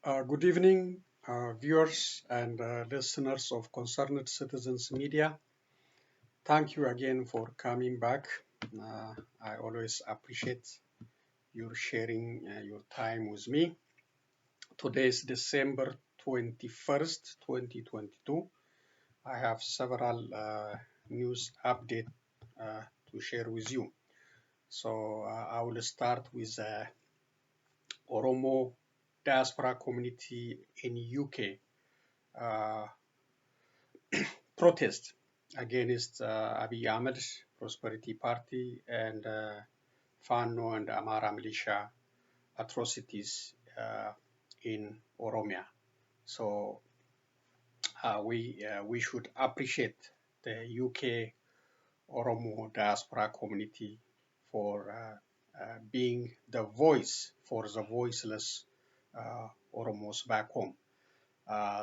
Good evening, viewers and listeners of Concerned Citizens Media. Thank you again for coming back. I always appreciate your sharing your time with me. Today is December 21st, 2022. I have several news updates to share with you. So I will start with Oromo diaspora community in UK. Protest against Abiy Ahmed's Prosperity Party and Fano and Amara militia atrocities in Oromia. So we should appreciate the UK Oromo diaspora community for being the voice for the voiceless Oromos back home.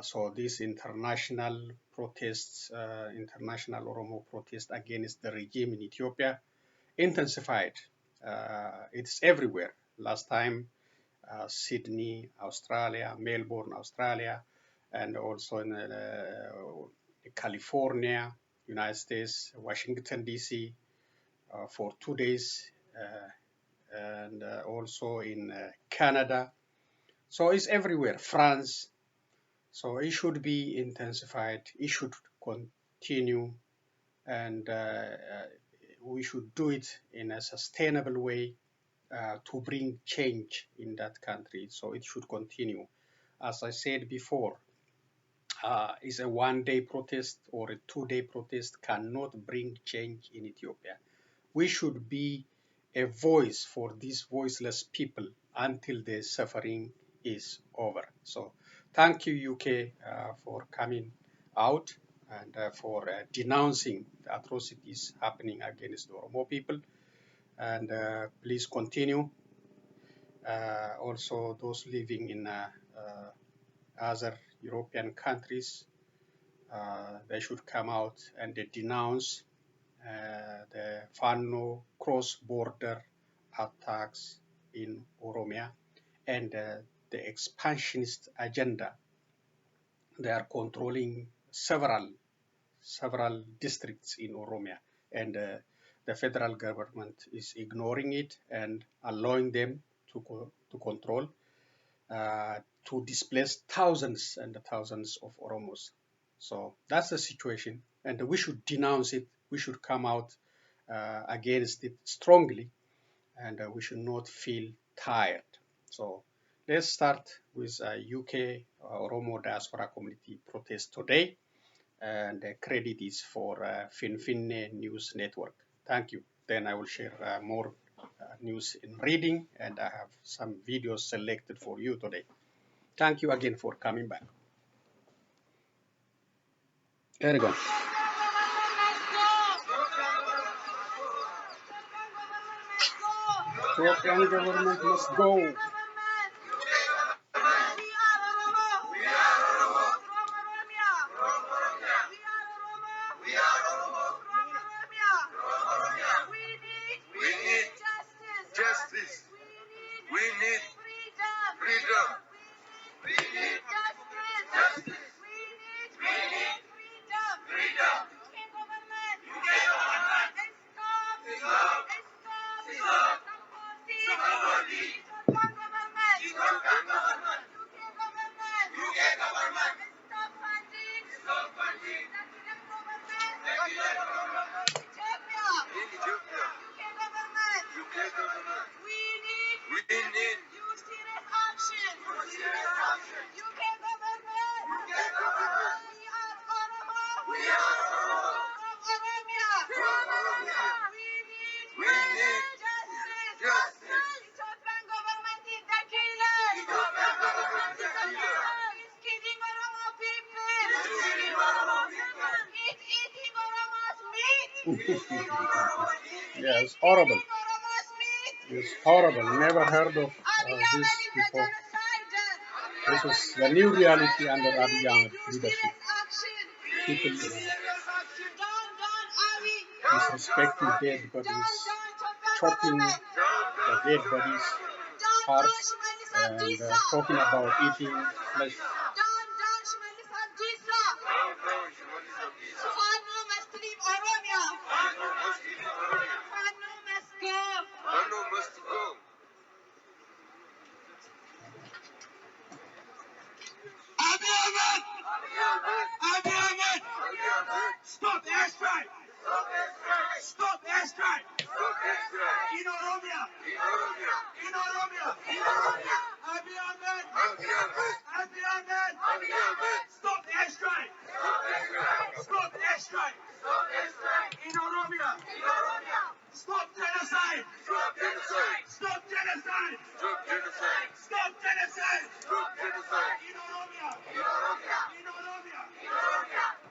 So these international protests, international Oromo protests against the regime in Ethiopia intensified. It's everywhere. Last time, Sydney, Australia, Melbourne, Australia, and also in California, United States, Washington, D.C. For 2 days, and also in Canada. So it's everywhere, France. So it should be intensified, it should continue, and we should do it in a sustainable way to bring change in that country. So it should continue. As I said before, is a one-day protest or a two-day protest cannot bring change in Ethiopia. We should be a voice for these voiceless people until the suffering is over. So thank you, UK, for coming out and for denouncing the atrocities happening against the Oromo people. And please continue. Also, those living in other European countries, they should come out and they denounce the Fano cross-border attacks in Oromia and the expansionist agenda. They are controlling several districts in Oromia, and the federal government is ignoring it and allowing them to control, to displace thousands and thousands of Oromos. So that's the situation, and we should denounce it. We should come out against it strongly, and we should not feel tired. So let's start with UK Oromo diaspora community protest today, and the credit is for Finfinne News Network. Thank you. Then I will share more news in reading, and I have some videos selected for you today. Thank you again for coming back. There you go. Ethiopian government must go. Yeah, it's horrible. It's horrible. Never heard of this before. This is the new reality under Abiy Ahmed leadership. People disrespecting dead bodies, chopping the dead bodies, parts, and talking about eating flesh. Stop the airstrike! Stop the airstrike! In Oromia! In Oromia! Abiy Ahmed! Abiy Ahmed! Stop the airstrike! Stop the airstrike! In Oromia! Stop genocide! Stop genocide! Stop genocide! Stop genocide! In Oromia! In Oromia!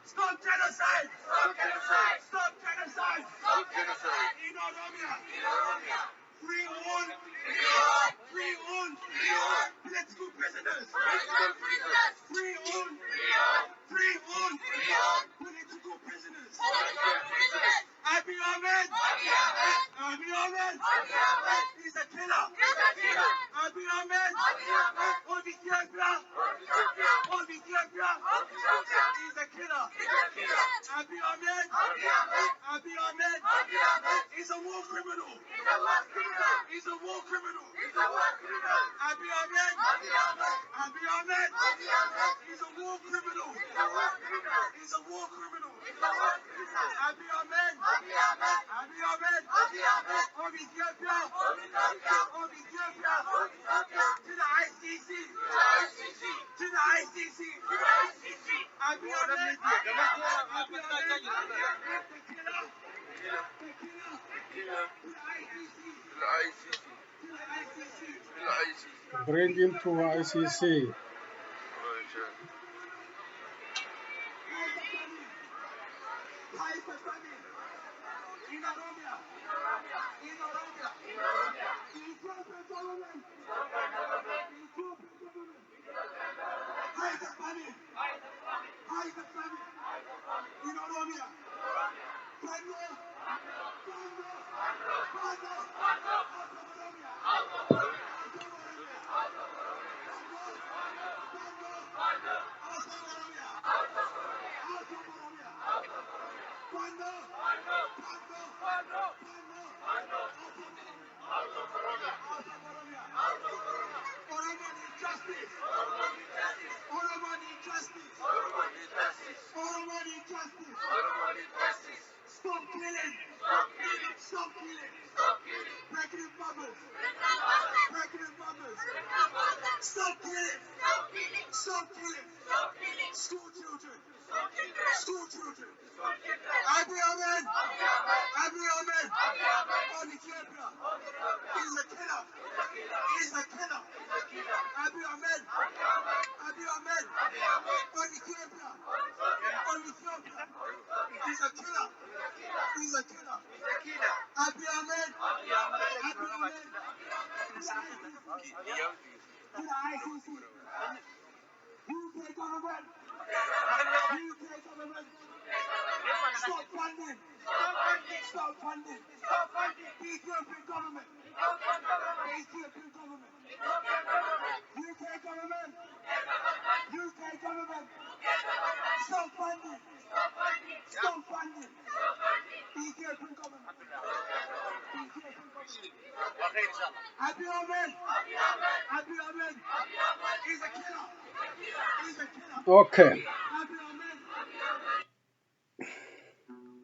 Stop genocide! Stop genocide! Stop genocide! Stop genocide! In Oromia! Free all! Free all! Political prisoners! Free all! Free all! Political prisoners! Abiy Ahmed! Abiy Ahmed! He's a killer! Abiy Ahmed! Of Ethiopia! Of Ethiopia! He's a killer! Abiy Ahmed! Abiy Ahmed! He's a war criminal! He's a war criminal! Abiy Ahmed! Abiy Ahmed! He's a war criminal! He's a war criminal! Abiy Ahmed! Abiy Ahmed! Of Ethiopia! Of Ethiopia! To the ICC! To the ICC! Abiy Ahmed! Abiy Ahmed! The killer! The killer! To the ICC! To the ICC! Bring him to ICC. In Oromia! In Oromia! The Ethiopian government! Hide the famine! Hide the famine! In Oromia! Bando! Stop killing! Stop killing! Pregnant mothers! Pregnant mothers! Stop killing! Stop killing! School children! School children! Abiy Ahmed! Abiy Ahmed! On Ethiopia! He's a killer! He's a killer! Abiy Ahmed! Abiy Ahmed! On Ethiopia! On Ethiopia! He's a killer! He's a killer! Abiy Ahmed! Abiy Ahmed! To the ICC! UK government! UK government! Stop funding! Stop funding! The Ethiopian government! The Ethiopian government! UK government! UK government! Stop funding! Stop funding! The Ethiopian government! The Ethiopian government! Abiy Ahmed! Abiy Ahmed! He's a killer! He's a killer! Okay. Abiy Ahmed!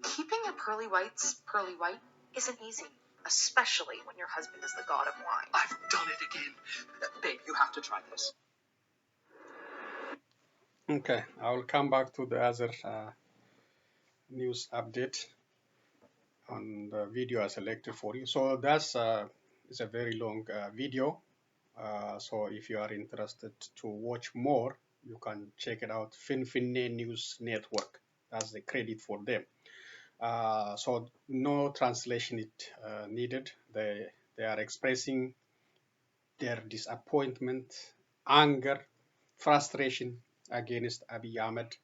Keeping your pearly whites pearly white isn't easy, especially when your husband is the god of wine. I've done it again. Babe, you have to try this. Okay, I will come back to the other news update on the video I selected for you. So that's it's a very long video. So if you are interested to watch more, you can check it out. Finfinne News Network. That's the credit for them. So no translation is needed. They are expressing their disappointment, anger, frustration against Abiy Ahmed,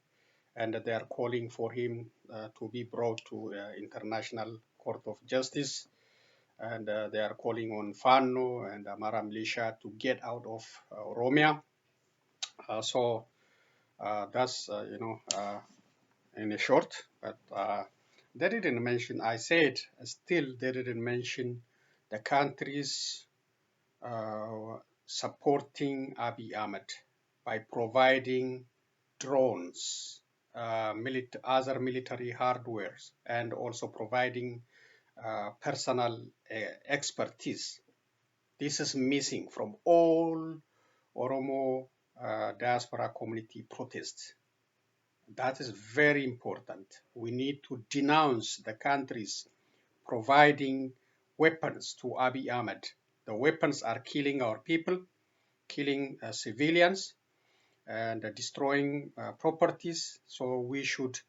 and they are calling for him to be brought to International Court of Justice and they are calling on Fano and Amara militia to get out of Oromia. So that's in a short, but they didn't mention. I said still they didn't mention the countries supporting Abiy Ahmed by providing drones, other military hardwares, and also providing personal expertise. This is missing from all Oromo diaspora community protests. That is very important. We need to denounce the countries providing weapons to Abiy Ahmed. The weapons are killing our people, killing civilians, and destroying properties. So we should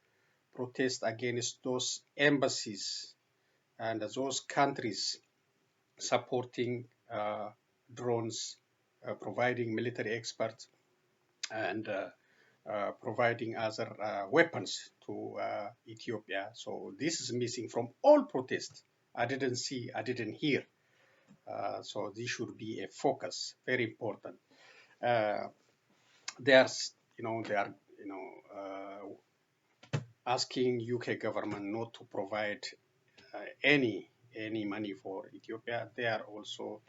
protest against those embassies and those countries supporting drones, providing military experts, and providing other weapons to Ethiopia. So this is missing from all protests. I didn't see, I didn't hear. So this should be a focus, very important. They are asking UK government not to provide any money for Ethiopia. They are also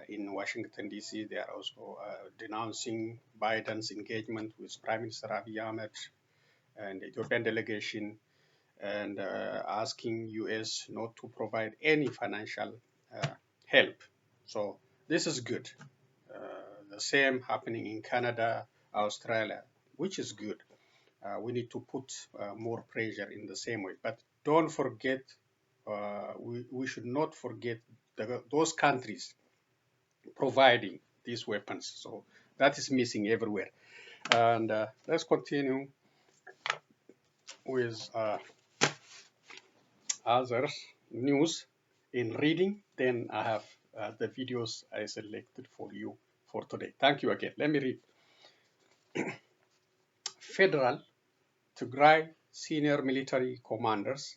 in Washington DC. They are also denouncing Biden's engagement with Prime Minister Abiy Ahmed and the Ethiopian delegation, and asking US not to provide any financial help. So this is good. The same happening in Canada, Australia, which is good. We need to put more pressure in the same way. But don't forget, we should not forget those countries providing these weapons. So that is missing everywhere. And let's continue with other news in reading. Then I have the videos I selected for you for today. Thank you again. Let me read. Federal Tigray senior military commanders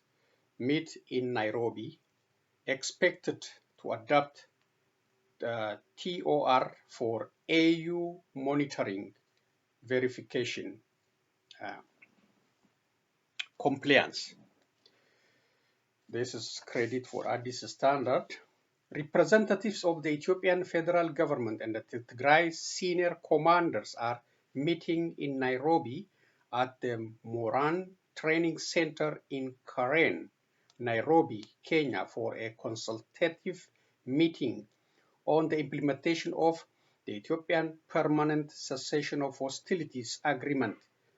meet in Nairobi, expected to adopt the TOR for AU monitoring verification compliance. This is credit for Addis Standard. Representatives of the Ethiopian federal government and the Tigray senior commanders are meeting in Nairobi at the Moran Training Center in Karen, Nairobi, Kenya, for a consultative meeting on the implementation of the Ethiopian Permanent Cessation of Hostilities Agreement,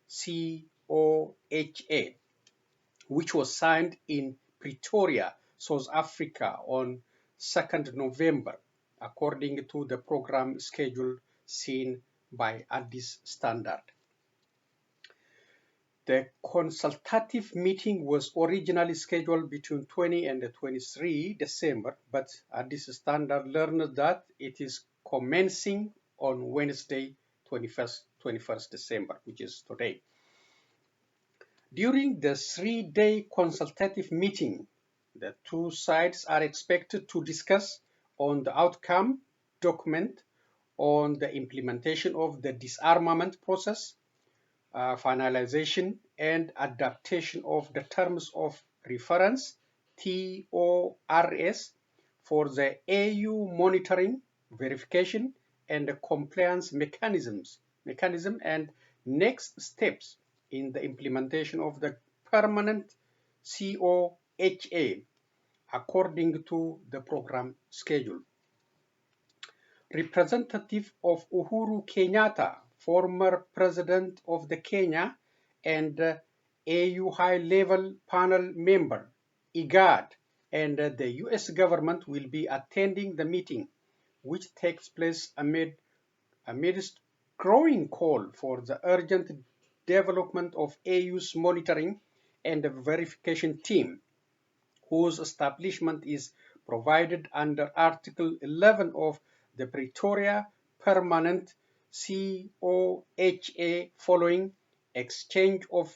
COHA, which was signed in Pretoria, South Africa on 2nd November, according to the program schedule seen by Addis Standard. The consultative meeting was originally scheduled between 20 and 23 December, but Addis Standard learned that it is commencing on Wednesday, 21st December, which is today. During the 3-day consultative meeting, the two sides are expected to discuss on the outcome document on the implementation of the disarmament process, finalization and adaptation of the terms of reference, TORS, for the AU monitoring, verification, and the compliance mechanism and next steps in the implementation of the permanent COHA according to the program schedule. Representative of Uhuru Kenyatta, former president of the Kenya and AU high-level panel member, IGAD, and the US government will be attending the meeting, which takes place amidst growing call for the urgent development of AU's monitoring and verification team, whose establishment is provided under Article 11 of the Pretoria Permanent COHA following exchange of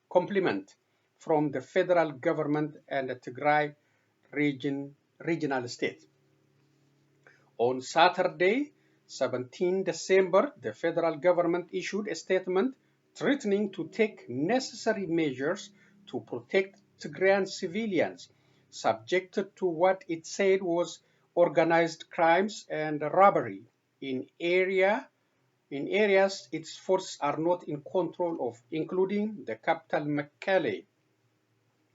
compliment from the federal government and the Tigray regional state. On Saturday, 17 December, the federal government issued a statement threatening to take necessary measures to protect Tigrayan civilians subjected to what it said was organized crimes and robbery in areas its forces are not in control of, including the capital Mekelle.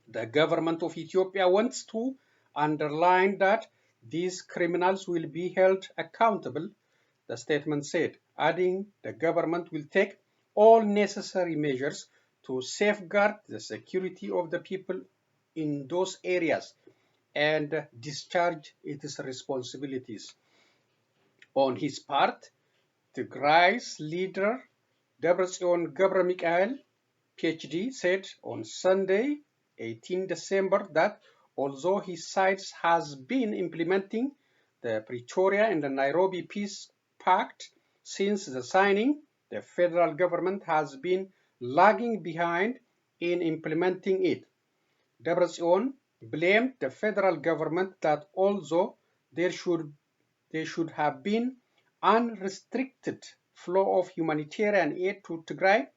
The government of Ethiopia wants to underline that these criminals will be held accountable, the statement said, adding the government will take all necessary measures to safeguard the security of the people in those areas and discharge its responsibilities. On his part, Tigray's leader, Debretsion Gebremichael, PhD, said on Sunday, 18 December, that although his side has been implementing the Pretoria and the Nairobi Peace Pact since the signing, the federal government has been lagging behind in implementing it. Debretsion blamed the federal government that although there should have been unrestricted flow of humanitarian aid to Tigray,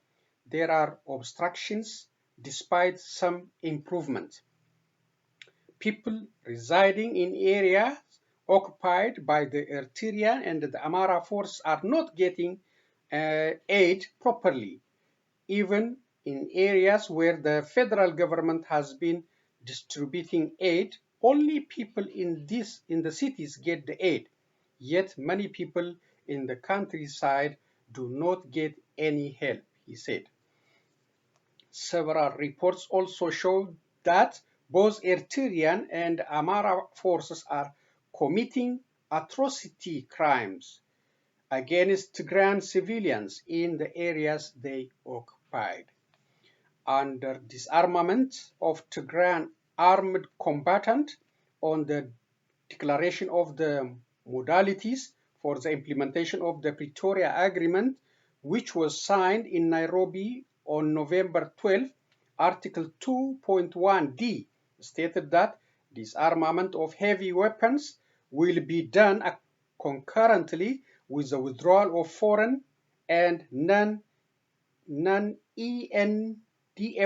there are obstructions despite some improvement. People residing in areas occupied by the Eritrean and the Amara force are not getting aid properly, even in areas where the federal government has been distributing aid. Only people in the cities get the aid, yet many people in the countryside do not get any help, he said. Several reports also show that both Eritrean and Amara forces are committing atrocity crimes against Tigrayan civilians in the areas they occupied. Under disarmament of Tigrayan armed combatant, on the declaration of the modalities for the implementation of the Pretoria Agreement, which was signed in Nairobi on November 12, Article 2.1d stated that disarmament of heavy weapons will be done concurrently with the withdrawal of foreign and non-ENDF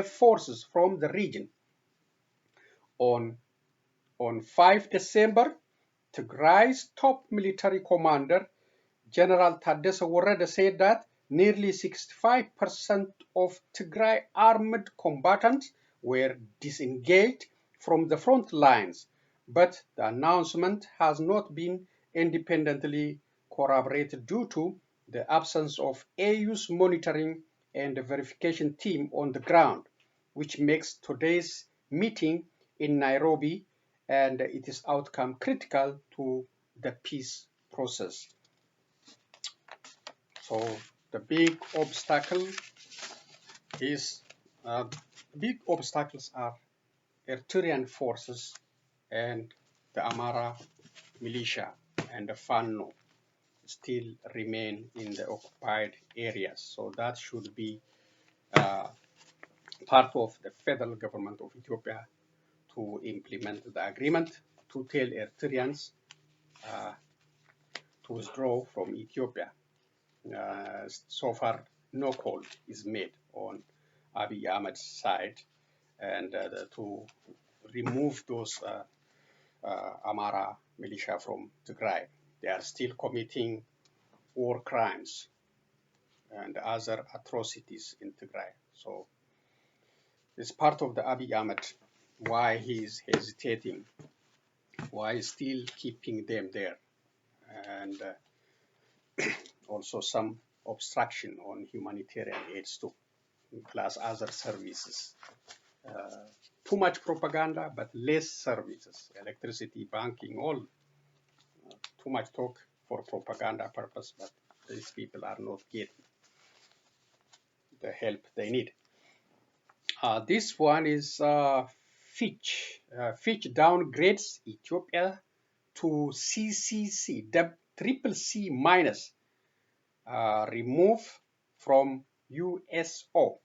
forces from the region. On 5 December, Tigray's top military commander, General Taddese Worede, said that nearly 65% of Tigray armed combatants were disengaged from the front lines, but the announcement has not been independently corroborated due to the absence of AU's monitoring and verification team on the ground, which makes today's meeting in Nairobi and its outcome critical to the peace process. So the big obstacles are Eritrean forces and the Amara militia and the Fano still remain in the occupied areas. So that should be part of the federal government of Ethiopia to implement the agreement, to tell Eritreans to withdraw from Ethiopia. So far, no call is made on Abiy Ahmed's side and to remove those Amara militia from Tigray. They are still committing war crimes and other atrocities in Tigray. So it's part of the Abiy Ahmed, why he is hesitating, why he's still keeping them there, and also some obstruction on humanitarian aids too, plus other services. Too much propaganda, but less services, electricity, banking, all. Too much talk for propaganda purpose, but these people are not getting the help they need. This one is Fitch. Fitch downgrades Ethiopia to CCC, triple C minus, remove from USO.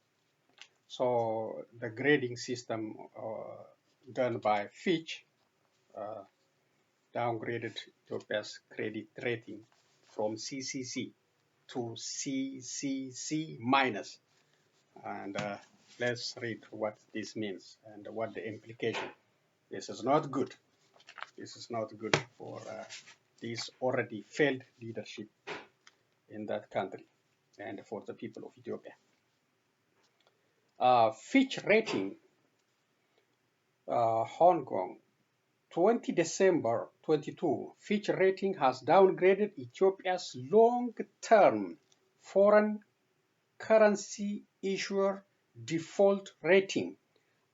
So the grading system done by Fitch downgraded Ethiopia's credit rating from CCC to CCC minus. And let's read what this means and what the implication. This is not good. This is not good for this already failed leadership in that country and for the people of Ethiopia. Fitch Rating, Hong Kong, 20 December 22, Fitch Rating has downgraded Ethiopia's long-term foreign currency issuer default rating,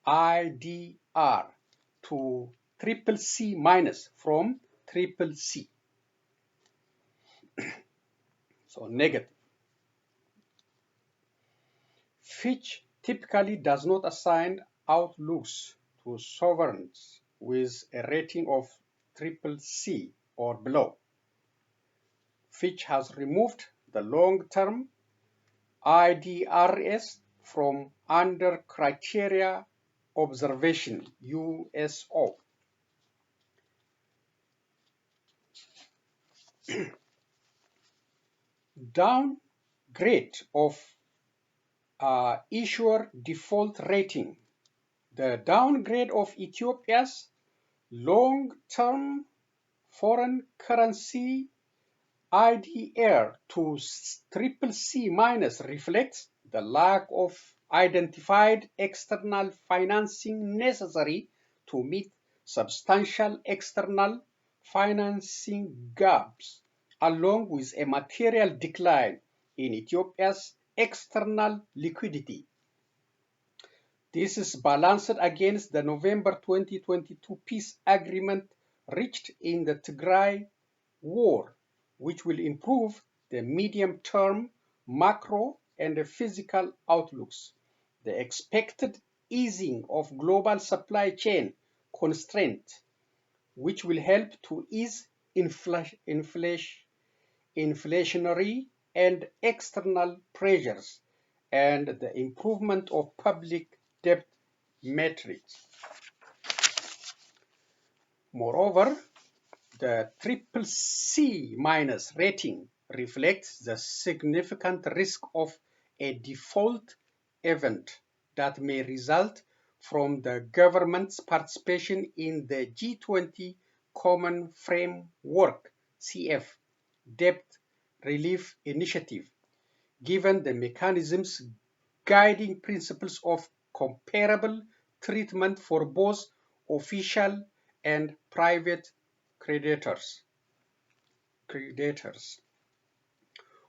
IDR, to CCC minus from CCC. So negative. Fitch typically does not assign outlooks to sovereigns with a rating of CCC or below. Fitch has removed the long-term IDRs from under criteria observation, USO. Downgrade of issuer default rating. The downgrade of Ethiopia's long-term foreign currency IDR to CCC minus reflects the lack of identified external financing necessary to meet substantial external financing gaps, along with a material decline in Ethiopia's external liquidity. This is balanced against the November 2022 peace agreement reached in the Tigray war, which will improve the medium-term macro and physical outlooks. The expected easing of global supply chain constraints, which will help to ease inflationary and external pressures, and the improvement of public debt metrics. Moreover, the CCC minus rating reflects the significant risk of a default event that may result from the government's participation in the G20 Common Framework (CF) Debt Relief Initiative, given the mechanism's guiding principles of comparable treatment for both official and private creditors.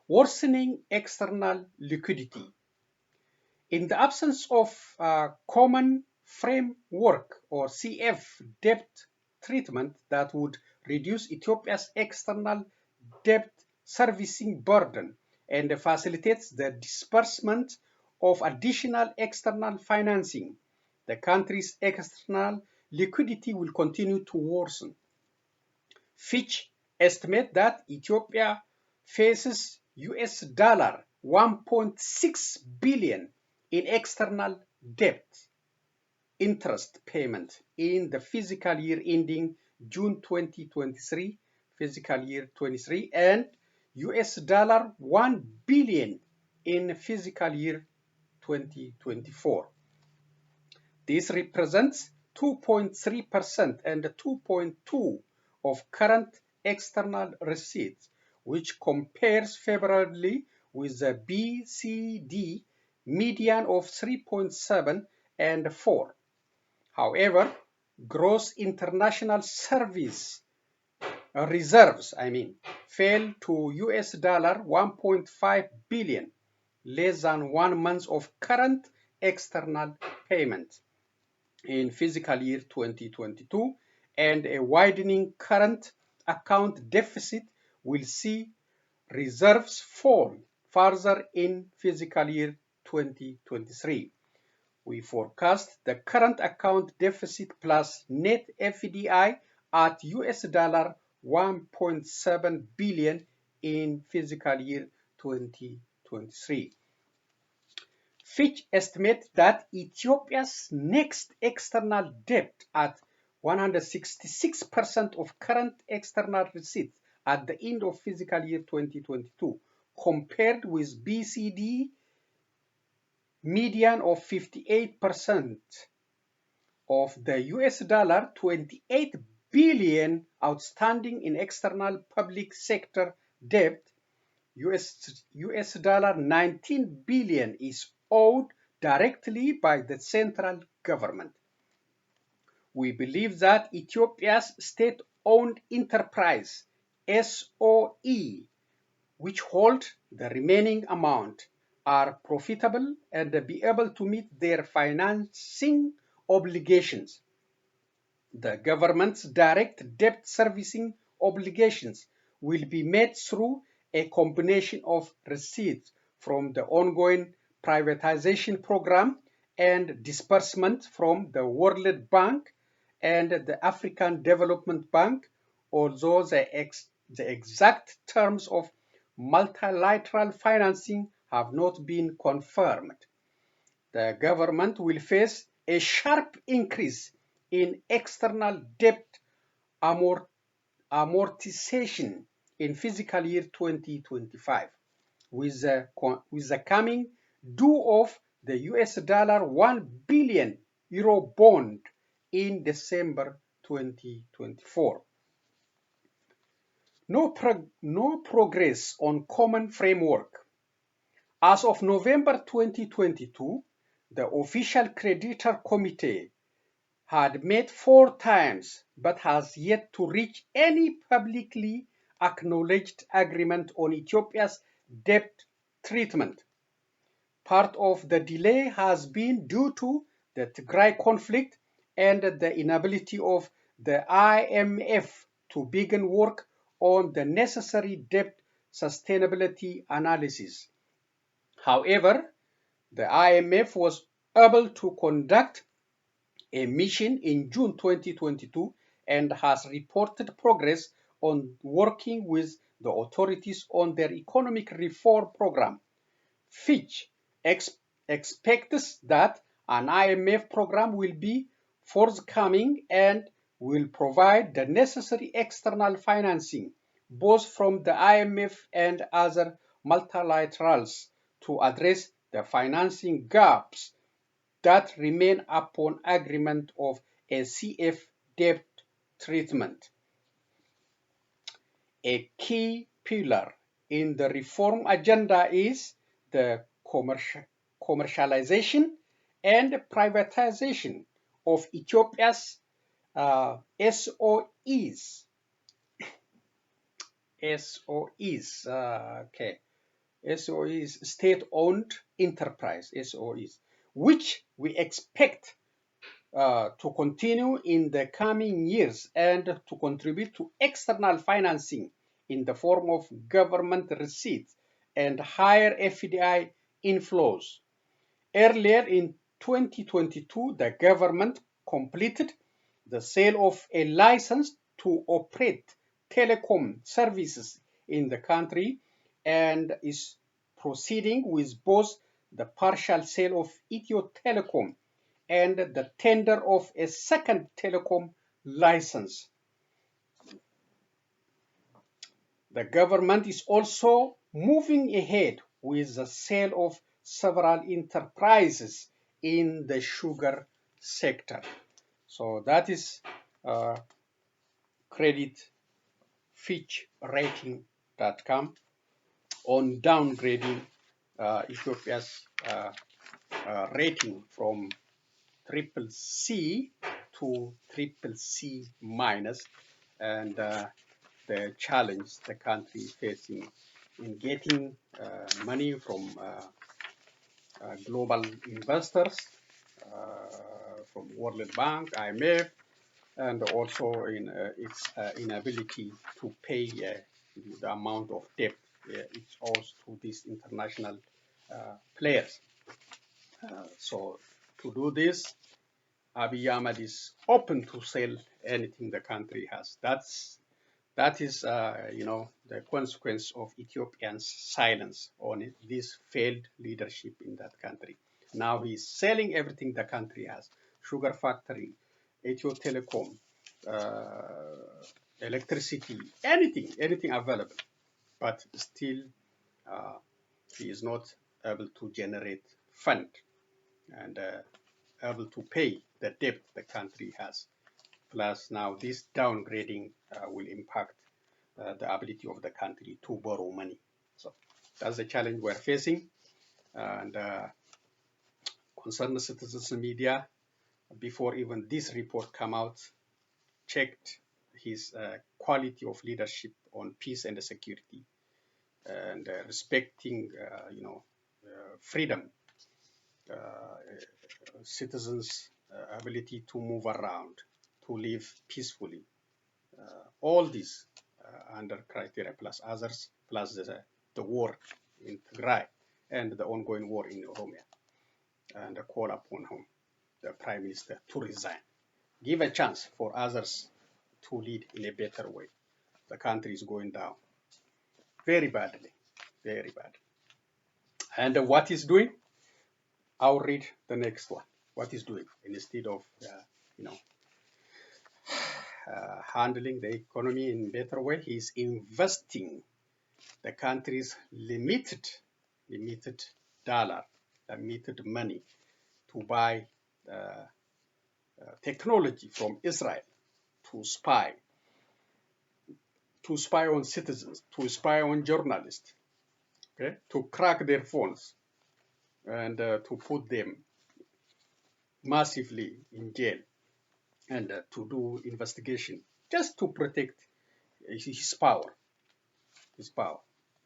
Worsening external liquidity. In the absence of common framework or CF debt treatment that would reduce Ethiopia's external debt servicing burden and facilitates the disbursement of additional external financing, the country's external liquidity will continue to worsen. Fitch estimates that Ethiopia faces $1.6 billion in external debt interest payment in the fiscal year ending June 2023, fiscal year 23, and $1 billion in fiscal year 2024. This represents 2.3% and 2.2% of current external receipts, which compares favorably with the BCD median of 3.7 and 4. However, gross international service reserves, fell to $1.5 billion, less than 1 month of current external payment in fiscal year 2022, and a widening current account deficit will see reserves fall further in fiscal year 2023. We forecast the current account deficit plus net FDI at $1.7 billion in fiscal year 2023. Fitch estimates that Ethiopia's next external debt at 166% of current external receipts at the end of fiscal year 2022, compared with BCD median of 58% of the US dollar 28 billion outstanding in external public sector debt. US dollar 19 billion is owed directly by the central government. We believe that Ethiopia's state-owned enterprise, SOE, which hold the remaining amount, are profitable and be able to meet their financing obligations. The government's direct debt servicing obligations will be met through a combination of receipts from the ongoing privatization program and disbursement from the World Bank and the African Development Bank, although the exact terms of multilateral financing have not been confirmed. The government will face a sharp increase in external debt amortization in fiscal year 2025, with the coming due of the US dollar 1 billion euro bond in December 2024. No progress on common framework. As of November 2022, the official creditor committee had met 4 times but has yet to reach any publicly acknowledged agreement on Ethiopia's debt treatment. Part of the delay has been due to the Tigray conflict and the inability of the IMF to begin work on the necessary debt sustainability analysis. However, the IMF was able to conduct a mission in June 2022 and has reported progress on working with the authorities on their economic reform program. Fitch expects that an IMF program will be forthcoming and will provide the necessary external financing, both from the IMF and other multilaterals, to address the financing gaps that remain upon agreement of a CF debt treatment. A key pillar in the reform agenda is the commercialization and privatization of Ethiopia's SOEs. SOEs, state-owned enterprise, SOEs, which we expect to continue in the coming years and to contribute to external financing in the form of government receipts and higher FDI inflows. Earlier in 2022, the government completed the sale of a license to operate telecom services in the country and is proceeding with both the partial sale of Ethio-Telecom and the tender of a second telecom license. The government is also moving ahead with the sale of several enterprises in the sugar sector. So that is credit fitchrating.com on downgrading Ethiopia's rating from CCC to CCC minus, and the challenge the country is facing in getting money from global investors, from World Bank, IMF, and also in its inability to pay the amount of debt it owes to these international players. So to do this, Abiy Ahmed is open to sell anything the country has. That is, the consequence of Ethiopians' silence on this failed leadership in that country. Now he's selling everything the country has: sugar factory, Ethio-Telecom, electricity, anything available, but still he is not able to generate fund and able to pay the debt the country has. Plus now this downgrading will impact the ability of the country to borrow money. So that's the challenge we're facing. And concerned citizens media, before even this report come out, checked his quality of leadership on peace and security and respecting, freedom, citizens' ability to move around, to live peacefully. All these under criteria plus others, plus the war in Tigray and the ongoing war in Oromo, and call upon him, the Prime Minister, to resign. Give a chance for others to lead in a better way. The country is going down very badly, very badly. And what he's doing, I'll read the next one. What he's doing, instead of handling the economy in a better way, he's investing the country's limited dollar, limited money to buy technology from Israel to spy on citizens, to spy on journalists, okay, to crack their phones and to put them massively in jail and to do investigation just to protect his power,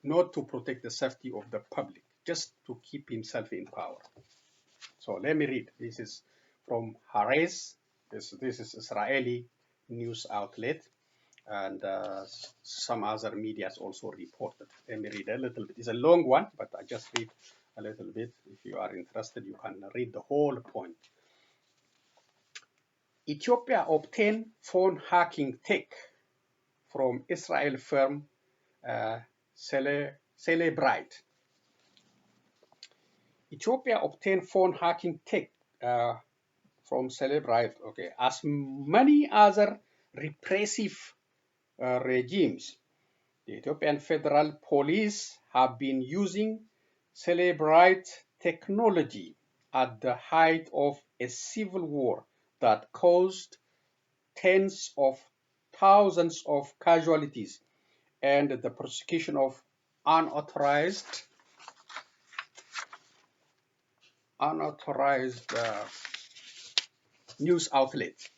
not to protect the safety of the public, just to keep himself in power. So let me read. This is from Haaretz. This is Israeli news outlet, and some other media also reported. Let me read a little bit. It's a long one, but I just read a little bit. If you are interested, you can read the whole point. Ethiopia obtained phone hacking tech from Israel firm Celebrite. Ethiopia obtained phone hacking tech from Celebrite, okay, as many other repressive regimes. The Ethiopian Federal Police have been using Celebrite technology at the height of a civil war that caused tens of thousands of casualties and the prosecution of unauthorized news outlets.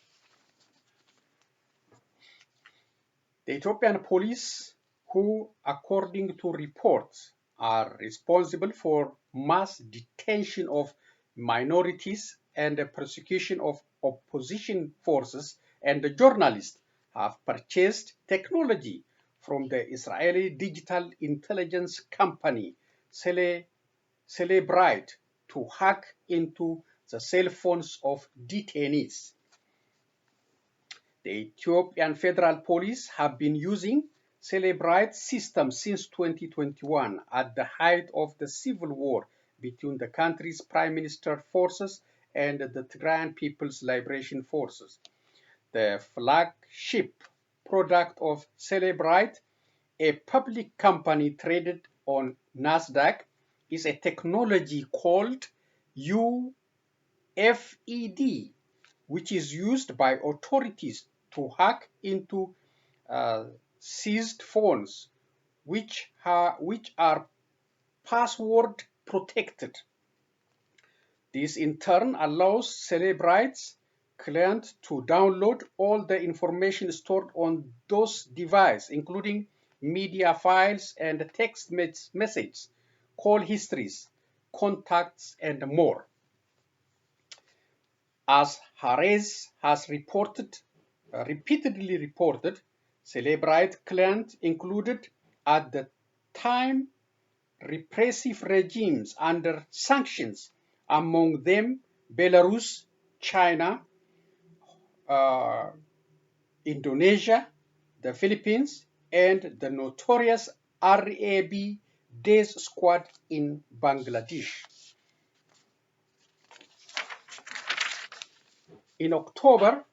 The Ethiopian police, who, according to reports, are responsible for mass detention of minorities and the persecution of opposition forces and the journalists, have purchased technology from the Israeli digital intelligence company Celebrite to hack into the cell phones of detainees. The Ethiopian Federal Police have been using Celebrite systems since 2021 at the height of the civil war between the country's Prime Minister forces and the Tigrayan People's Liberation Forces. The flagship product of Celebrite, a public company traded on Nasdaq, is a technology called UFED, which is used by authorities to hack into seized phones, which are password protected. This in turn allows Celebrite's client to download all the information stored on those devices, including media files and text messages, call histories, contacts, and more. As Haaretz has repeatedly reported, Celebrite clients included at the time repressive regimes under sanctions, among them Belarus, China, Indonesia, the Philippines, and the notorious RAB Days Squad in Bangladesh. In October,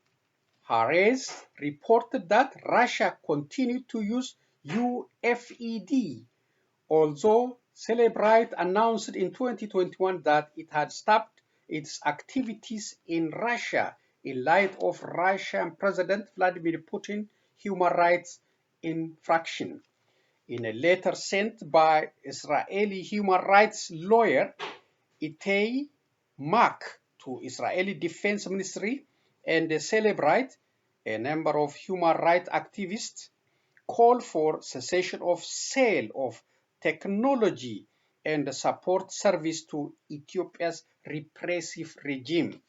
Haaretz reported that Russia continued to use UFED, although Celebrite announced in 2021 that it had stopped its activities in Russia in light of Russian President Vladimir Putin's human rights infraction. In a letter sent by Israeli human rights lawyer Itay Mak to Israeli Defense Ministry and the Celebrite, a number of human rights activists call for cessation of sale of technology and support service to Ethiopia's repressive regime.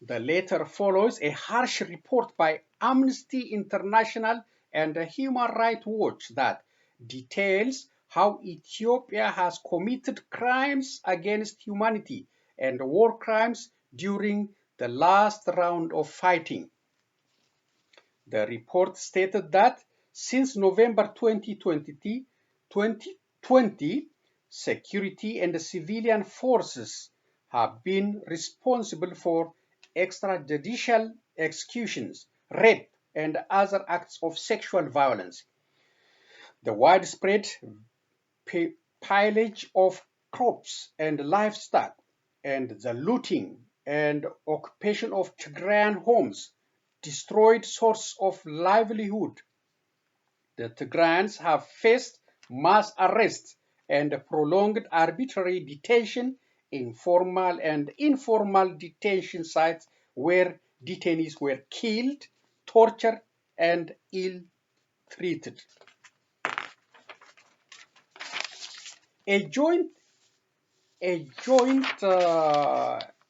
The letter follows a harsh report by Amnesty International and Human Rights Watch that details how Ethiopia has committed crimes against humanity and war crimes during the last round of fighting. The report stated that since November 2020, security and civilian forces have been responsible for extrajudicial executions, rape, and other acts of sexual violence. The widespread pillage of crops and livestock, and the looting and occupation of Tigrayan homes destroyed sources of livelihood. The Tigrayans have faced mass arrests and prolonged arbitrary detention in formal and informal detention sites where detainees were killed, tortured, and ill-treated. A joint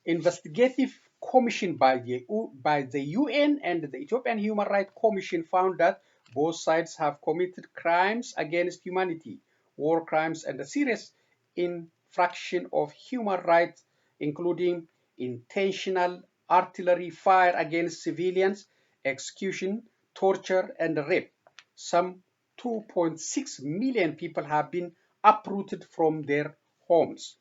investigative commission by the UN and the Ethiopian Human Rights Commission found that both sides have committed crimes against humanity, war crimes, and a serious infraction of human rights, including intentional artillery fire against civilians, execution, torture, and rape. Some 2.6 million people have been uprooted from their homes.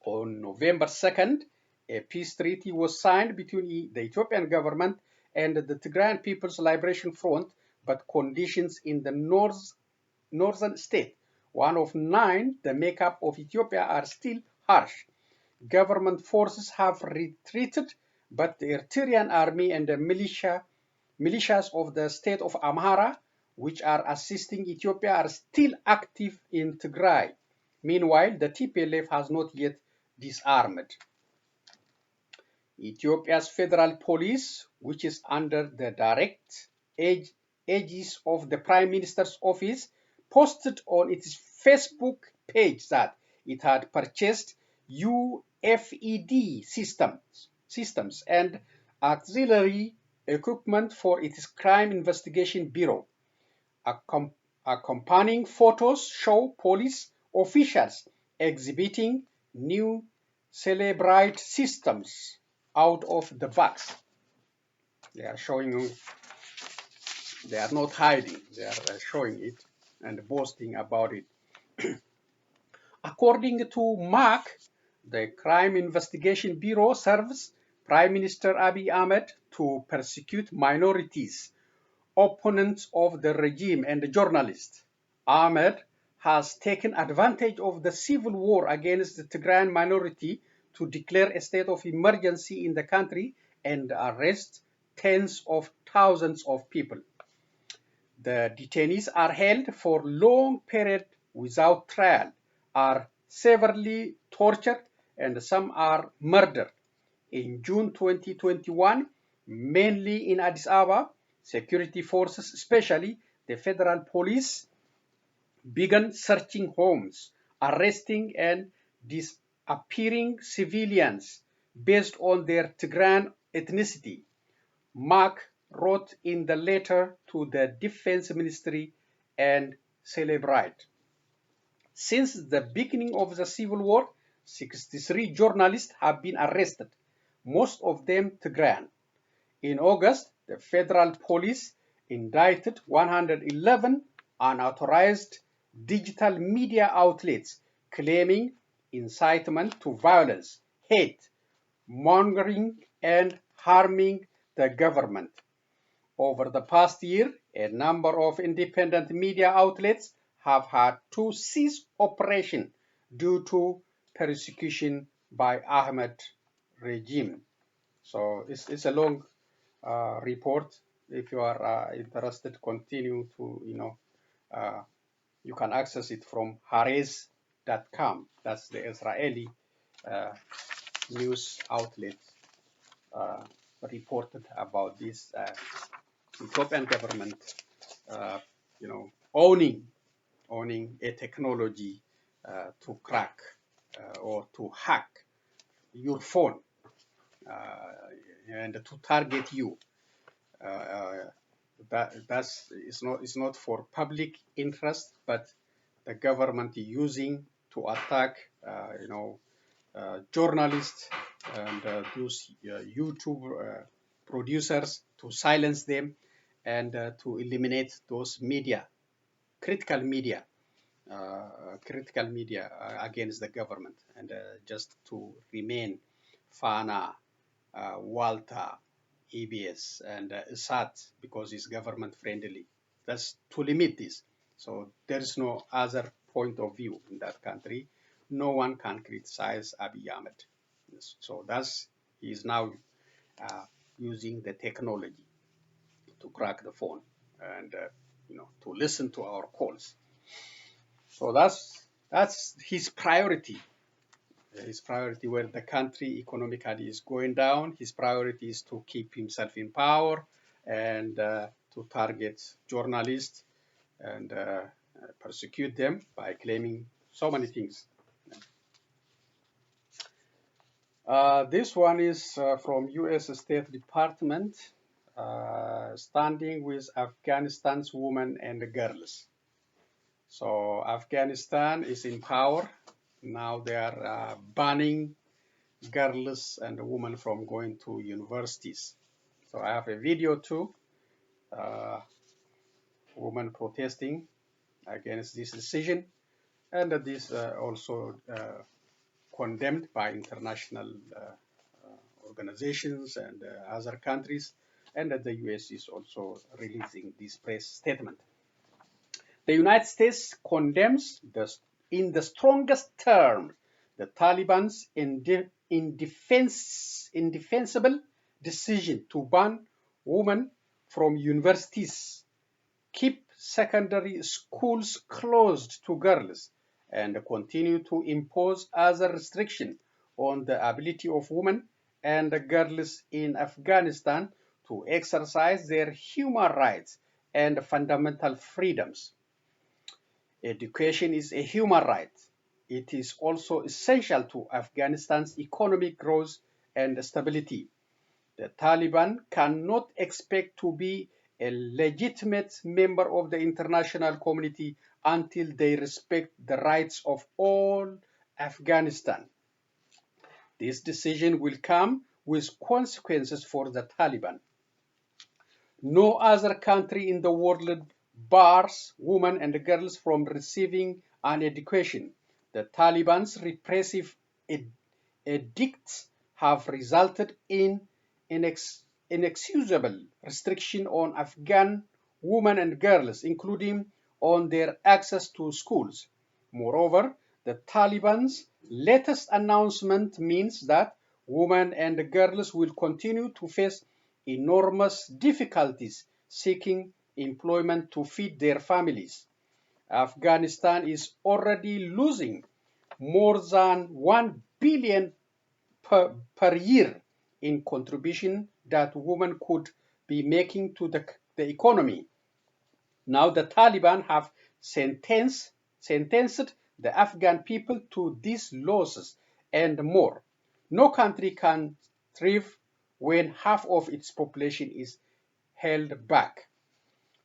On November 2nd, a peace treaty was signed between the Ethiopian government and the Tigrayan People's Liberation Front, but conditions in the northern state, one of 9, the makeup of Ethiopia, are still harsh. Government forces have retreated, but the Eritrean army and the militias of the state of Amhara, which are assisting Ethiopia, are still active in Tigray. Meanwhile, the TPLF has not yet disarmed. Ethiopia's federal police, which is under the direct aegis of the Prime Minister's office, posted on its Facebook page that it had purchased UFED systems and auxiliary equipment for its crime investigation bureau. Accompanying photos show police officials exhibiting new Celebrite systems out of the box. They are showing you, they are not hiding, they are showing it and boasting about it. According to Mark, the Crime Investigation Bureau serves Prime Minister Abiy Ahmed to persecute minorities, opponents of the regime, and journalists. Ahmed has taken advantage of the civil war against the Tigrayan minority to declare a state of emergency in the country and arrest tens of thousands of people. The detainees are held for long periods without trial, are severely tortured, and some are murdered. In June 2021, mainly in Addis Ababa, security forces, especially the federal police, began searching homes, arresting and disappearing civilians based on their Tigrayan ethnicity. Mark wrote in the letter to the Defense Ministry and Celebrite. Since the beginning of the civil war, 63 journalists have been arrested, most of them Tigrayan. In August, the federal police indicted 111 unauthorized digital media outlets claiming incitement to violence, hate, mongering, and harming the government. Over the past year, a number of independent media outlets have had to cease operation due to persecution by Ahmed regime. So it's a long report. If you are interested, continue to, you can access it from Haaretz.com. That's the Israeli news outlet reported about this Ethiopian government, owning a technology to crack or to hack your phone and to target you. That's it's not for public interest, but the government using to attack, journalists and those YouTube producers, to silence them and to eliminate those critical media against the government, and just to remain Fana, Walter, EBS, and SAT, because it's government friendly. That's to limit this. So there is no other point of view in that country. No one can criticize Abiy Ahmed. So he is now using the technology to crack the phone and to listen to our calls. So that's his priority. His priority, where the country economically is going down, his priority is to keep himself in power and to target journalists and persecute them by claiming so many things. This one is from U.S. State Department, standing with Afghanistan's women and girls. So Afghanistan is in power. Now they are banning girls and women from going to universities. So I have a video too, women protesting against this decision, and this also condemned by international organizations and other countries, and the US is also releasing this press statement. The United States condemns in the strongest terms the Taliban's indefensible decision to ban women from universities, keep secondary schools closed to girls, and continue to impose other restrictions on the ability of women and girls in Afghanistan to exercise their human rights and fundamental freedoms. Education is a human right. It is also essential to Afghanistan's economic growth and stability. The Taliban cannot expect to be a legitimate member of the international community until they respect the rights of all Afghanistan. This decision will come with consequences for the Taliban. No other country in the world bars women and girls from receiving an education. The Taliban's repressive edicts have resulted in inexcusable restriction on Afghan women and girls, including on their access to schools. Moreover, the Taliban's latest announcement means that women and girls will continue to face enormous difficulties seeking employment to feed their families. Afghanistan is already losing more than 1 billion per year in contribution that women could be making to the economy. Now the Taliban have sentenced the Afghan people to these losses and more. No country can thrive when half of its population is held back.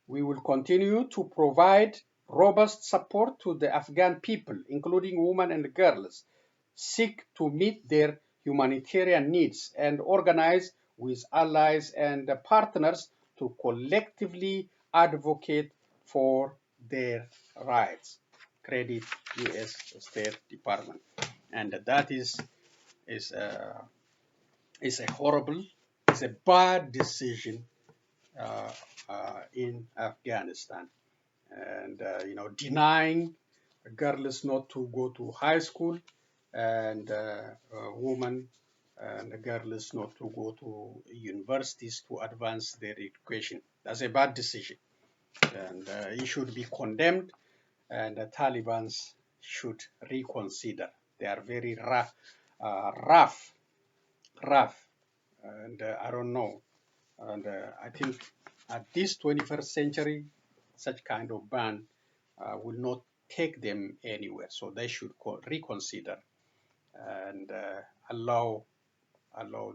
We will continue to provide robust support to the Afghan people, including women and girls, seek to meet their humanitarian needs, and organize with allies and partners to collectively advocate for their rights. Credit U.S. State Department. And that is a horrible is a bad decision in Afghanistan. And, denying girls not to go to high school and women and girls not to go to universities to advance their education. That's a bad decision. And it should be condemned, and the Taliban should reconsider. They are very rough, and I don't know. And I think at this 21st century, such kind of ban will not take them anywhere. So they should reconsider and allow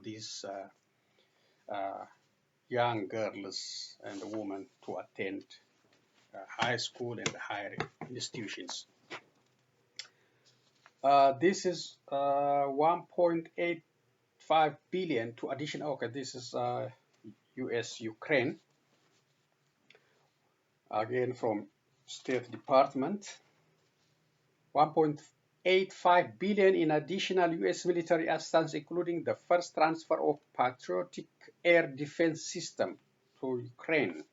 these young girls and women to attend high school and higher institutions. This is 1.85 billion to additional. Okay, this is U.S. Ukraine. Again from State Department. 1.85 billion in additional U.S. military assistance, including the first transfer of patriotic air defense system to Ukraine.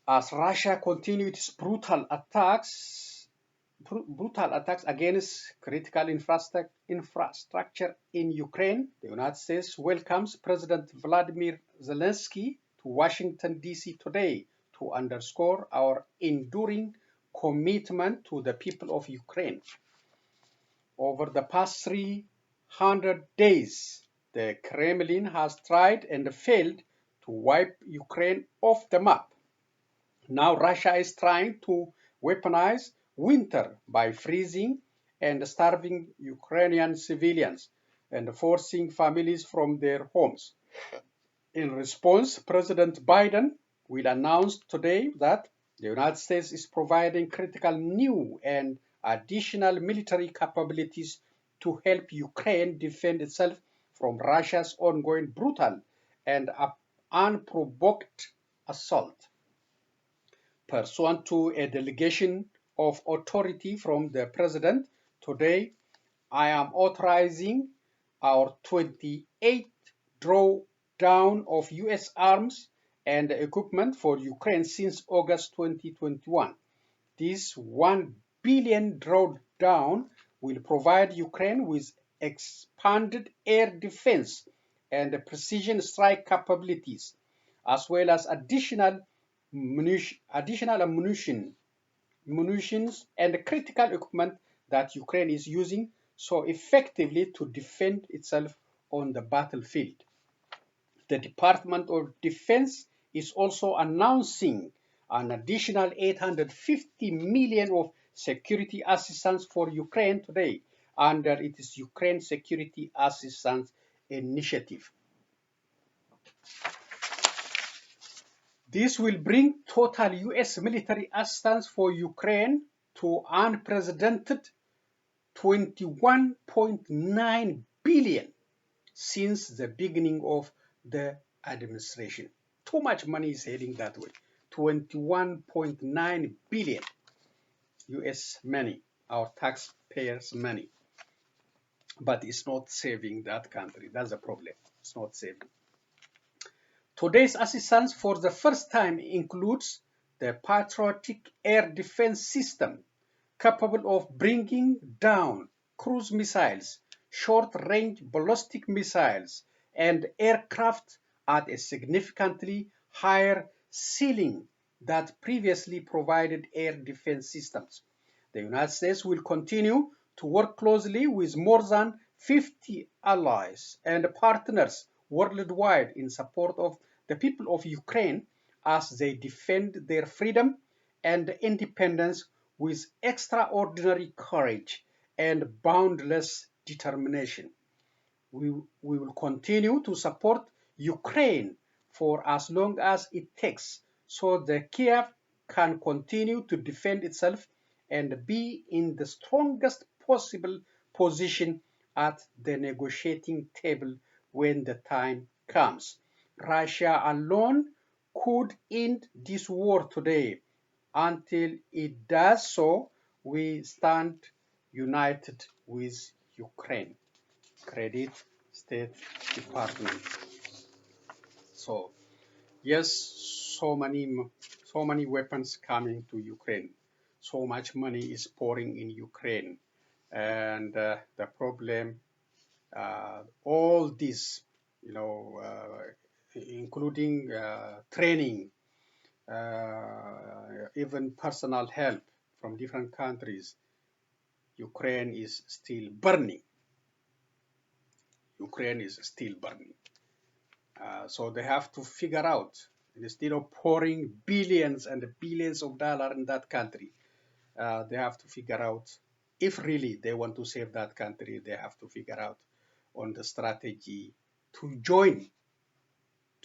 As Russia continued its brutal attacks against critical infrastructure in Ukraine, the United States welcomes President Vladimir Zelensky to Washington, D.C. today to underscore our enduring commitment to the people of Ukraine. Over the past 300 days, the Kremlin has tried and failed to wipe Ukraine off the map. Now Russia is trying to weaponize winter by freezing and starving Ukrainian civilians and forcing families from their homes. In response, President Biden will announce today that the United States is providing critical new and additional military capabilities to help Ukraine defend itself from Russia's ongoing brutal and unprovoked assault. Pursuant to a delegation of authority from the President, today I am authorizing our 28th drawdown of U.S. arms and equipment for Ukraine since August 2021. This $1 billion drawdown will provide Ukraine with expanded air defense and precision strike capabilities, as well as additional munitions and critical equipment that Ukraine is using so effectively to defend itself on the battlefield. The Department of Defense is also announcing an additional $850 million of security assistance for Ukraine today under its Ukraine Security Assistance Initiative. This will bring total U.S. military assistance for Ukraine to unprecedented $21.9 billion since the beginning of the administration. Too much money is heading that way. 21.9 billion U.S. money, our taxpayers' money. But it's not saving that country. That's the problem. It's not saving. Today's assistance for the first time includes the Patriotic Air Defense System, capable of bringing down cruise missiles, short-range ballistic missiles, and aircraft at a significantly higher ceiling that previously provided air defense systems. The United States will continue to work closely with more than 50 allies and partners worldwide in support of the people of Ukraine as they defend their freedom and independence with extraordinary courage and boundless determination. We will continue to support Ukraine for as long as it takes so that Kiev can continue to defend itself and be in the strongest possible position at the negotiating table when the time comes. Russia alone could end this war today. Until it does so, we stand united with Ukraine. Credit State Department. So yes, so many weapons coming to Ukraine. So much money is pouring in Ukraine, and the problem, all this, including training, even personal help from different countries. Ukraine is still burning. Ukraine is still burning. So they have to figure out, instead of pouring billions and billions of dollars in that country, they have to figure out, if really they want to save that country, they have to figure out on the strategy to join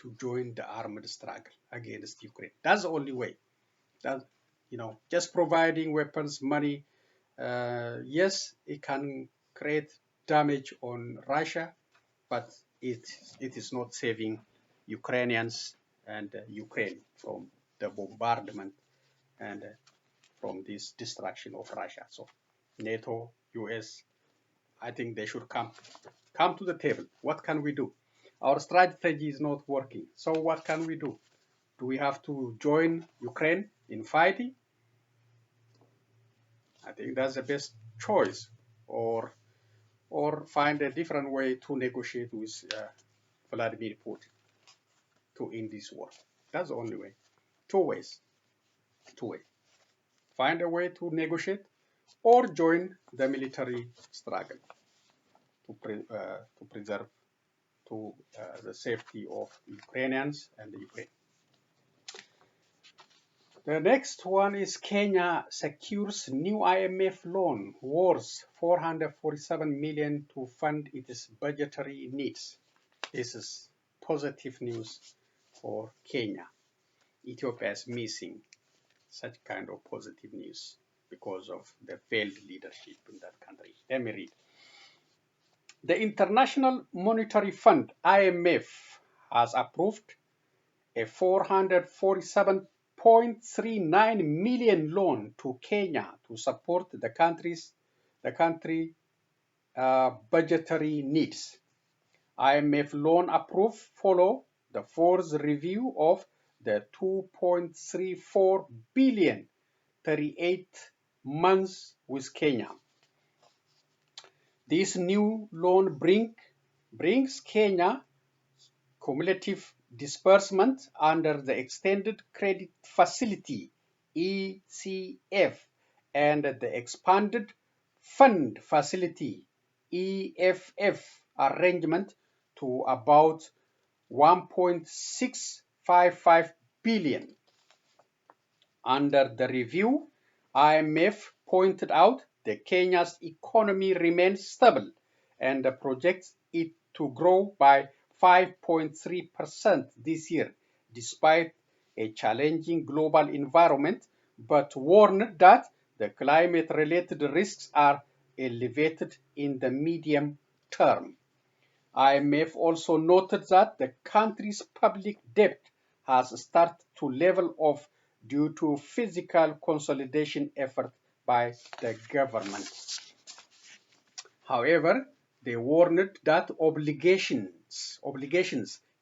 the armed struggle against Ukraine. That's the only way. That, just providing weapons, money, yes, it can create damage on Russia, but it is not saving Ukrainians and Ukraine from the bombardment and from this destruction of Russia. So NATO, US, I think they should come to the table. What can we do? Our strategy is not working. So what can we do? Do we have to join Ukraine in fighting? I think that's the best choice, or find a different way to negotiate with Vladimir Putin to end this war. That's the only way. Two ways. Find a way to negotiate or join the military struggle to preserve the safety of Ukrainians and Ukraine. The next one is Kenya secures new IMF loan worth 447 million to fund its budgetary needs. This is positive news for Kenya. Ethiopia is missing such kind of positive news because of the failed leadership in that country. Let me read. The International Monetary Fund, IMF, has approved a 447.39 million loan to Kenya to support the country budgetary needs. IMF loan approved follow the fourth review of the 2.34 billion 38 months with Kenya. This new loan brings Kenya cumulative disbursement under the Extended Credit Facility, ECF, and the Expanded Fund Facility, EFF, arrangement to about 1.655 billion. Under the review, IMF pointed out that Kenya's economy remains stable and projects it to grow by 5.3% this year, despite a challenging global environment, but warned that the climate-related risks are elevated in the medium term. IMF also noted that the country's public debt has started to level off due to fiscal consolidation efforts by the government. However, they warned that obligations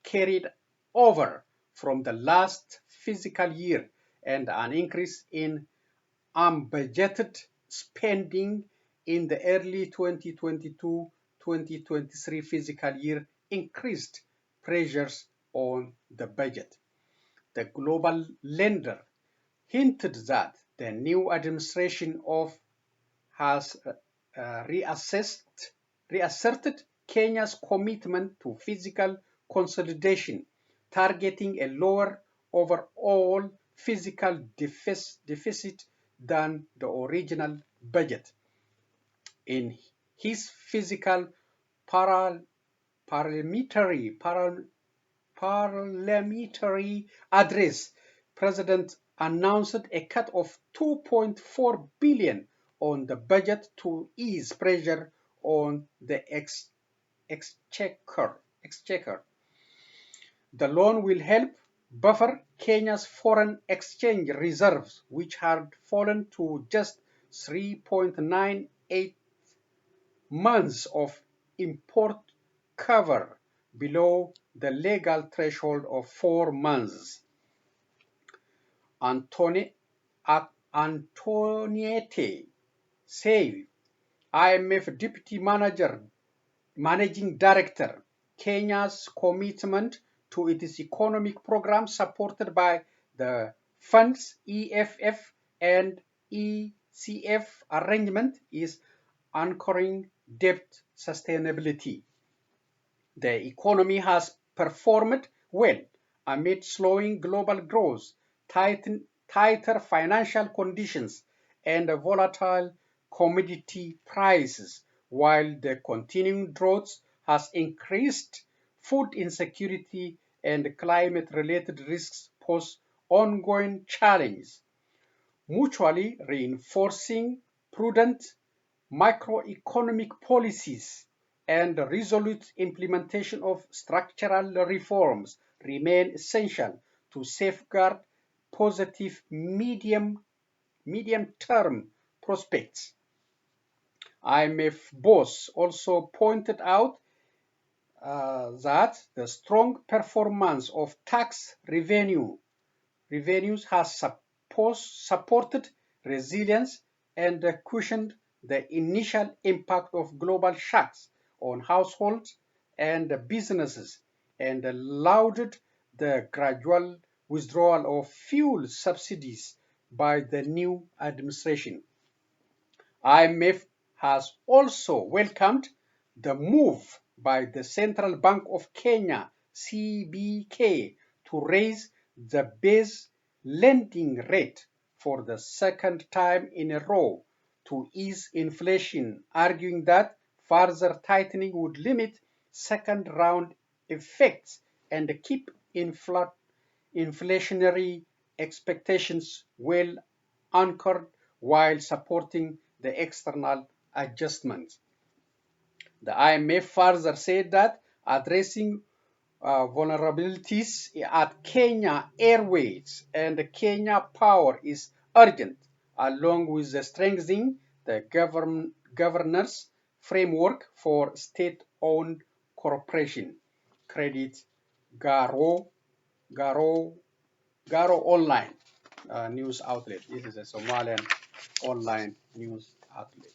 carried over from the last fiscal year and an increase in unbudgeted spending in the early 2022-2023 fiscal year increased pressures on the budget. The global lender hinted that the new administration has reasserted Kenya's commitment to fiscal consolidation, targeting a lower overall fiscal deficit than the original budget. In his fiscal parliamentary address, President announced a cut of 2.4 billion on the budget to ease pressure on the exchequer. The loan will help buffer Kenya's foreign exchange reserves, which had fallen to just 3.98 months of cover below the legal threshold of 4 months. Antoniette said, IMF Deputy Managing Director, Kenya's commitment to its economic program supported by the funds EFF and ECF arrangement is anchoring debt sustainability. The economy has performed well amid slowing global growth, tighter financial conditions, and volatile commodity prices, while the continuing drought has increased food insecurity and climate-related risks pose ongoing challenges. Mutually reinforcing prudent macroeconomic policies and resolute implementation of structural reforms remain essential to safeguard positive medium-term prospects. IMF boss also pointed out that the strong performance of tax revenues has supported resilience and cushioned the initial impact of global shocks on households and businesses, and lauded the gradual withdrawal of fuel subsidies by the new administration. IMF has also welcomed the move by the Central Bank of Kenya, CBK, to raise the base lending rate for the second time in a row to ease inflation, arguing that further tightening would limit second-round effects and keep inflationary expectations well anchored while supporting the external adjustment. The IMF further said that addressing vulnerabilities at Kenya Airways and Kenya Power is urgent, along with strengthening the governance framework for state-owned corporation. Credit Garo Online news outlet. This is a Somalian online news outlet.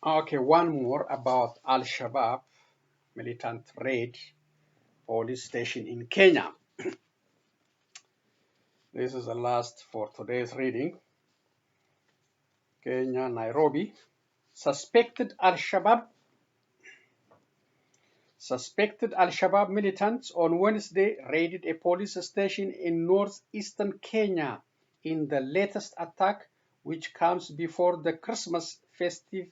Okay, one more about Al-Shabab militant raid police station in Kenya. This is the last for today's reading. Kenya, Nairobi. Suspected Al-Shabab militants on Wednesday raided a police station in northeastern Kenya in the latest attack, which comes before the Christmas festive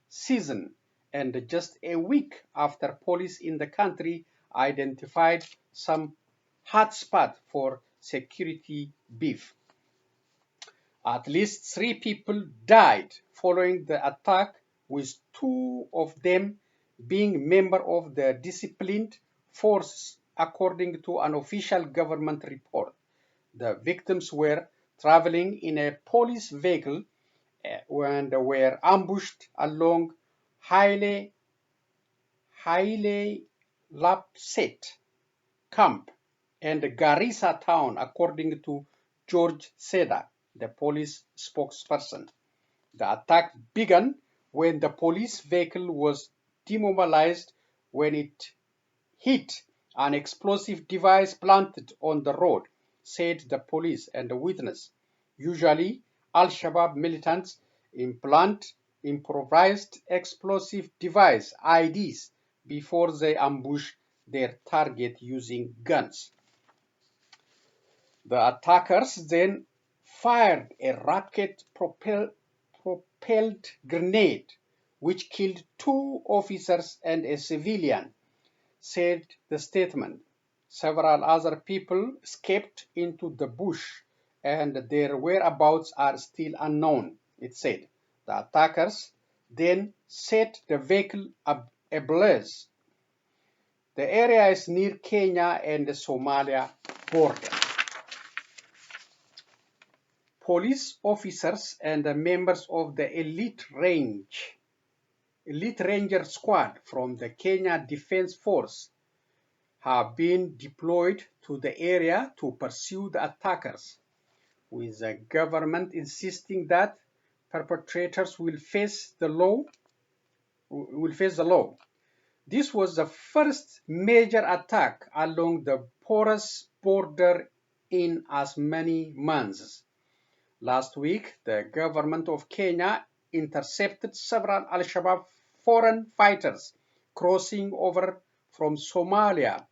season and just a week after police in the country identified some hotspot for security beef. At least 3 people died following the attack, with 2 of them being members of the disciplined force, according to an official government report. The victims were traveling in a police vehicle and were ambushed along Haile Lapset camp and Garissa town, according to George Seda, the police spokesperson. The attack began when the police vehicle was demobilized when it hit an explosive device planted on the road, said the police and the witness. Usually, Al-Shabab militants implant improvised explosive device IDs before they ambush their target using guns. The attackers then fired a rocket-propelled grenade, which killed 2 officers and a civilian, said the statement. Several other people escaped into the bush and their whereabouts are still unknown, it said. The attackers then set the vehicle ablaze. The area is near Kenya and the Somalia border. Police officers and members of the elite Ranger Squad from the Kenya Defense Force have been deployed to the area to pursue the attackers, with the government insisting that perpetrators will face the law. This was the first major attack along the porous border in as many months. Last week, the government of Kenya intercepted several Al-Shabab foreign fighters crossing over from Somalia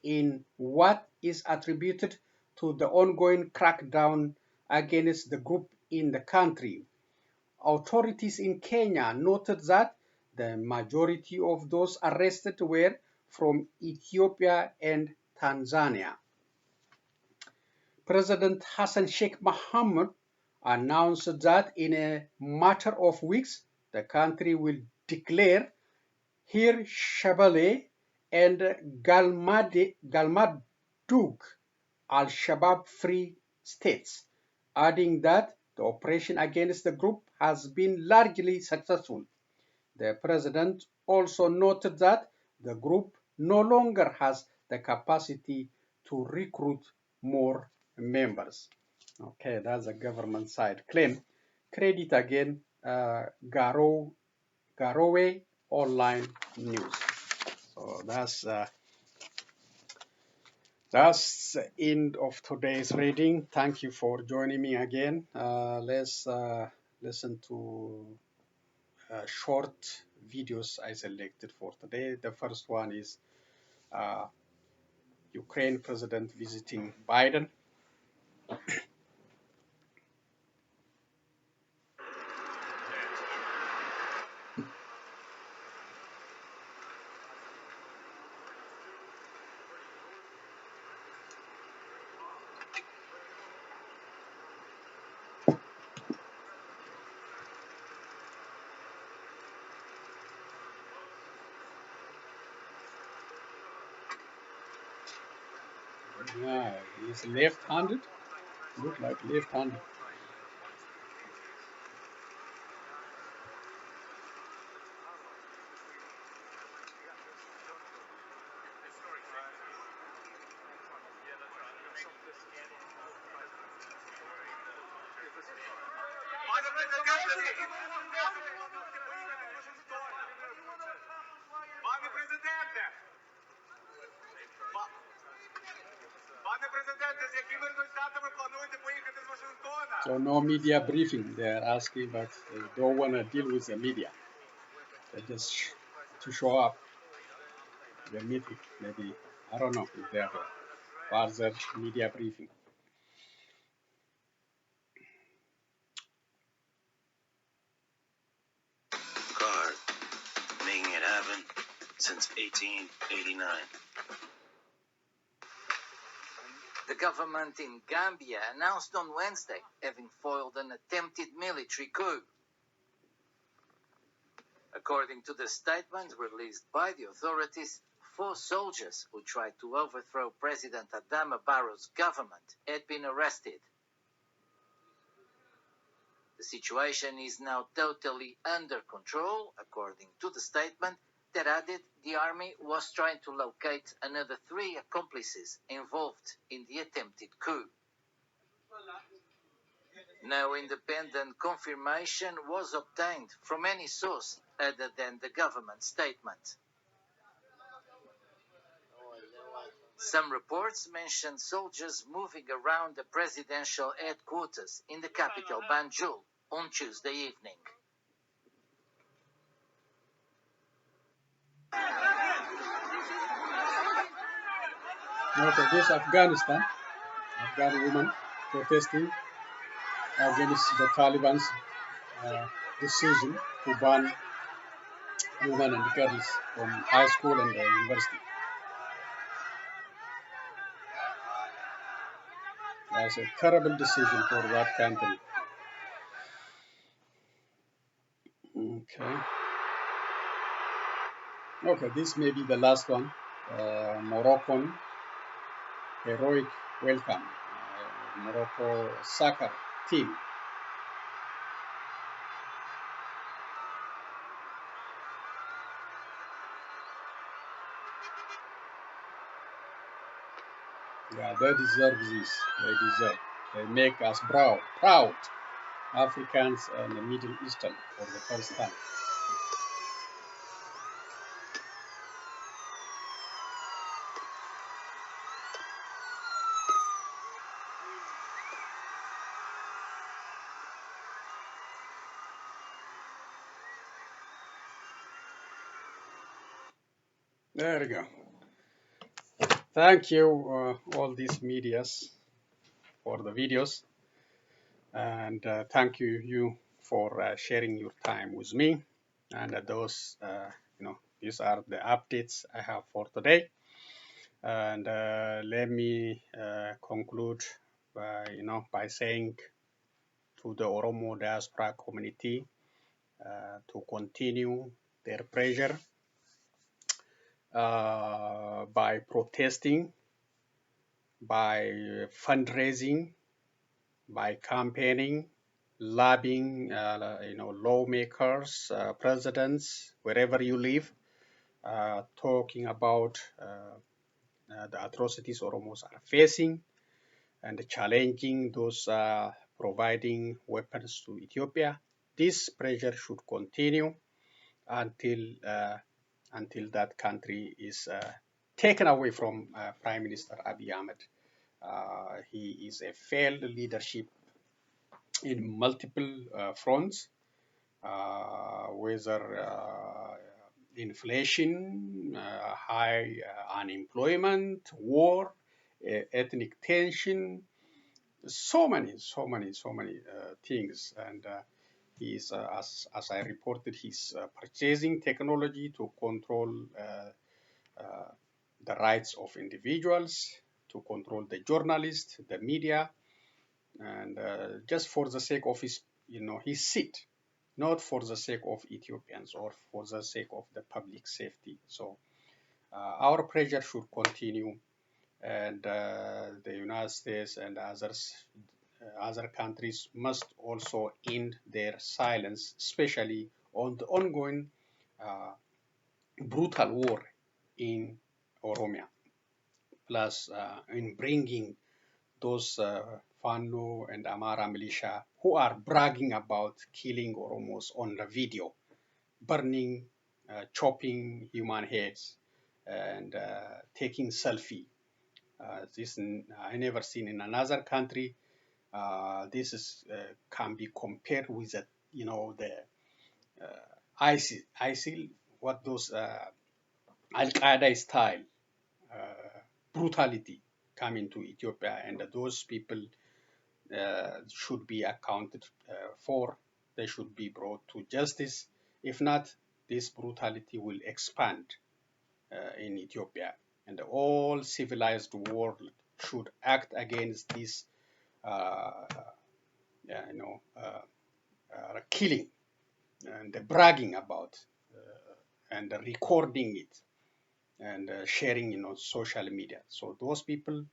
in what is attributed to the ongoing crackdown against the group in the country. Authorities in Kenya noted that the majority of those arrested were from Ethiopia and Tanzania. President Hassan Sheikh Mohamud announced that in a matter of weeks, the country will declare Hir Shabelle and Galmudug Al-Shabaab free states, adding that the operation against the group has been largely successful. The president also noted that the group no longer has the capacity to recruit more members. Okay, that's the government side claim. Credit again, Garowe Online News. So that's the end of today's reading. Thank you for joining me again. Let's listen to short videos I selected for today. The first one is Ukraine President visiting Biden. Yeah, he's left-handed. Look like left-handed. So no media briefing, they're asking, but they don't want to deal with the media. They just to show up the meeting. Maybe, I don't know if they have a further media briefing. Card, making it happen since 1889. The government in Gambia announced on Wednesday having foiled an attempted military coup. According to the statement released by the authorities, 4 soldiers who tried to overthrow President Adama Barrow's government had been arrested. The situation is now totally under control, according to the statement that added the army was trying to locate another 3 accomplices involved in the attempted coup. No independent confirmation was obtained from any source other than the government statement. Some reports mention soldiers moving around the presidential headquarters in the capital Banjul on Tuesday evening. Okay, this Afghanistan, Afghan women protesting against the Taliban's decision to ban women and girls from high school and university. That's a terrible decision for that country. Okay, this may be the last one. Moroccan heroic welcome. Morocco soccer team. Yeah, they deserve this. They deserve. They make us proud, Africans and the Middle Eastern for the first time. There we go. Thank you, all these medias, for the videos, and thank you for sharing your time with me. And those, these are the updates I have for today. And let me conclude by saying to the Oromo diaspora community to continue their pressure by protesting, by fundraising, by campaigning, lobbying, lawmakers, presidents, wherever you live, talking about the atrocities Oromos are facing and challenging those providing weapons to Ethiopia. This pressure should continue until that country is taken away from Prime Minister Abiy Ahmed. He is a failed leadership in multiple fronts, whether inflation, high unemployment, war, ethnic tension, so many things. And he's, as I reported, he's purchasing technology to control the rights of individuals, to control the journalists, the media, and just for the sake of his seat, not for the sake of Ethiopians or for the sake of the public safety. So our pressure should continue, and the United States and other countries must also end their silence, especially on the ongoing brutal war in Oromia, plus in bringing those Fano and Amara militia who are bragging about killing Oromos on the video, burning, chopping human heads, and taking selfie. This I never seen in another country. This is can be compared with the ISIL, what those Al Qaeda style brutality coming to Ethiopia, and those people should be accounted for. They should be brought to justice. If not, this brutality will expand in Ethiopia, and the whole civilized world should act against this, killing and bragging about and recording it and sharing on social media. So those people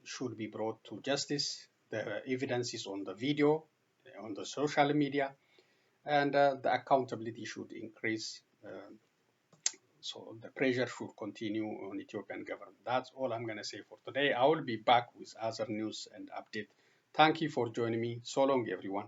should be brought to justice. The evidence is on the video, on the social media, and the accountability should increase. So the pressure should continue on Ethiopian government. That's all I'm going to say for today. I will be back with other news and update. Thank you for joining me. So long, everyone.